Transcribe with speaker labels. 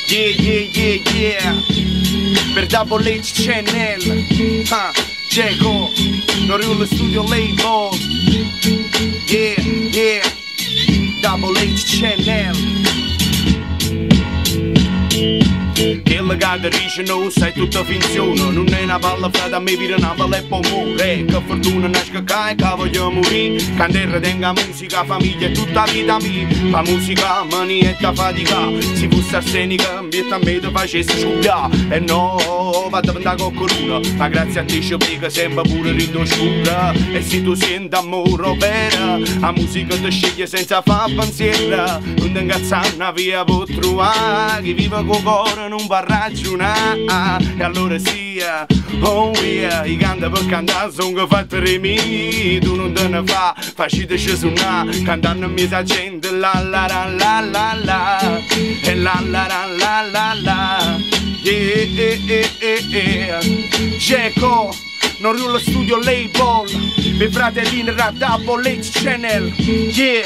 Speaker 1: Yeah, yeah, yeah, yeah. Per Double H Channel, Geco, Norio Studio Label. Yeah, yeah, Double H Channel. Che la dice no, sai tutta finzione. Non è una palla frata, mi vira una palla e poi muore. Che fortuna nasce che voglio morire. Quando tenga musica, famiglia e tutta vita mia. La musica, manietta fatica. Si fosse arsenica, mietta a me te facessi scoppiare. E no, vado a andare con qualcuno. Ma grazie a te ci obbliga sempre pure rindo scura. E se tu senti amore vero, la musica ti sceglie senza far pensiero. Non ti incazzare una via per trovare. Chi vive con cuore non va a ragionare. E allora sia, oh yeah, i canta per cantare sono che fa per me. Tu non te ne fa, facite suonare. Cantando mi sa gente la la la la la la. E la la la la la la. Yeah, yeah, yeah, yeah. Geco, Norio Studio Label. Mi fratellini da Double H Channel. Yeah.